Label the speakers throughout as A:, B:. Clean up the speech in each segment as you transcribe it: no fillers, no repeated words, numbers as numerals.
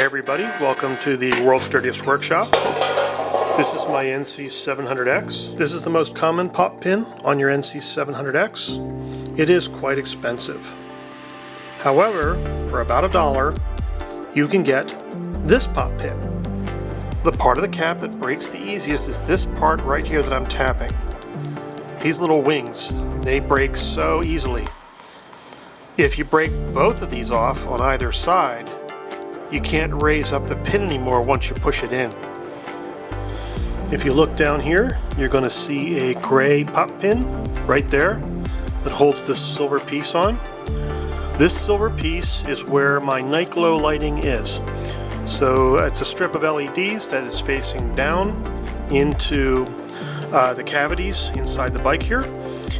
A: Hey everybody, welcome to the World's Dirtiest Workshop. This is my NC700X. This is the most common pop pin on your NC700X. It is quite expensive. However, for about $1, you can get this pop pin. The part of the cap that breaks the easiest is this part right here that I'm tapping. These little wings, they break so easily. If you break both of these off on either side, you can't raise up the pin anymore once you push it in. If you look down here, you're going to see a gray pop pin right there that holds this silver piece on. This silver piece is where my night glow lighting is. So it's a strip of LEDs that is facing down into the cavities inside the bike here,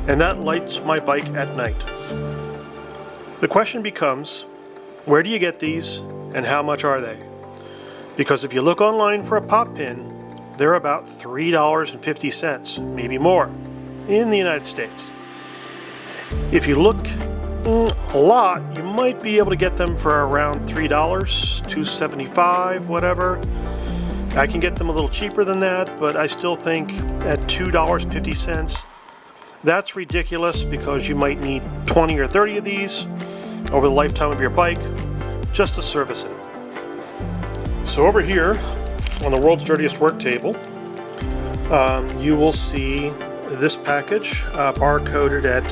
A: and that lights my bike at night. The question becomes, where do you get these and how much are they? Because if you look online for a pop pin, they're about $3.50, maybe more, in the United States. If you look a lot, you might be able to get them for around $3, $2.75, whatever. I can get them a little cheaper than that, but I still think at $2.50, that's ridiculous because you might need 20 or 30 of these over the lifetime of your bike just to service it. So over here on the World's Dirtiest Work table, you will see this package barcoded at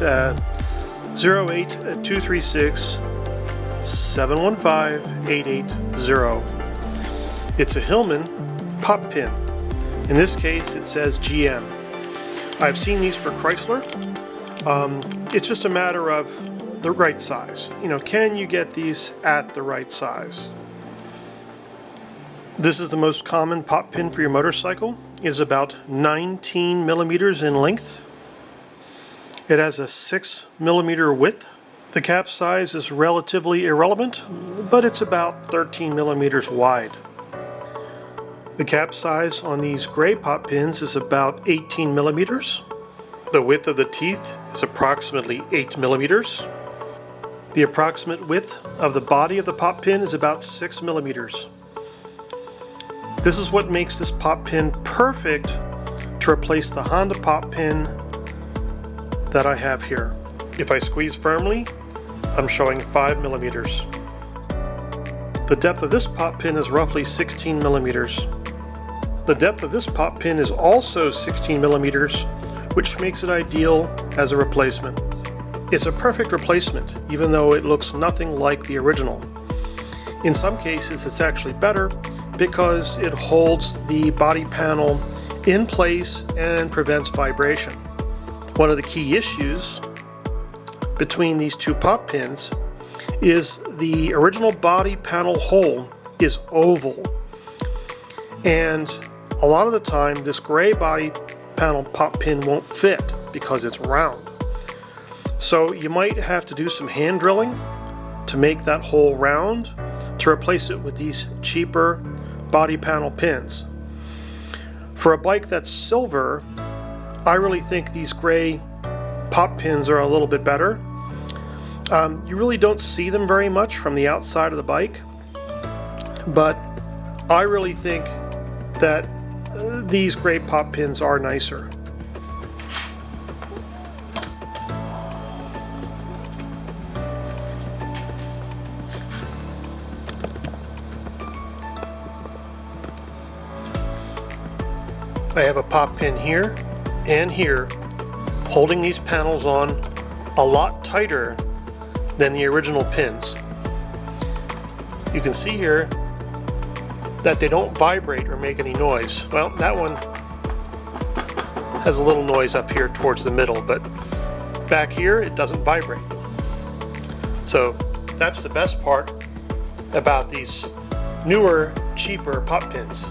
A: 08236715880. It's a Hillman pop pin. In this case it says GM. I've seen these for Chrysler. It's just a matter of the right size. You know, can you get these at the right size? This is the most common pop pin for your motorcycle. It is about 19 millimeters in length. It has a 6 millimeter width. The cap size is relatively irrelevant, but it's about 13 millimeters wide. The cap size on these gray pop pins is about 18 millimeters. The width of the teeth is approximately 8 millimeters. The approximate width of the body of the pop pin is about 6 millimeters. This is what makes this pop pin perfect to replace the Honda pop pin that I have here. If I squeeze firmly, I'm showing 5 millimeters. The depth of this pop pin is roughly 16 millimeters. The depth of this pop pin is also 16 millimeters, which makes it ideal as a replacement. It's a perfect replacement, even though it looks nothing like the original. In some cases, it's actually better because it holds the body panel in place and prevents vibration. One of the key issues between these two pop pins is the original body panel hole is oval. And a lot of the time, this gray body panel pop pin won't fit because it's round. So you might have to do some hand drilling to make that hole round to replace it with these cheaper body panel pins. For a bike that's silver, I really think these gray pop pins are a little bit better. You really don't see them very much from the outside of the bike, but I really think that these gray pop pins are nicer. I have a pop pin here and here holding these panels on a lot tighter than the original pins. You can see here that they don't vibrate or make any noise. Well, that one has a little noise up here towards the middle, but back here it doesn't vibrate. So that's the best part about these newer, cheaper pop pins.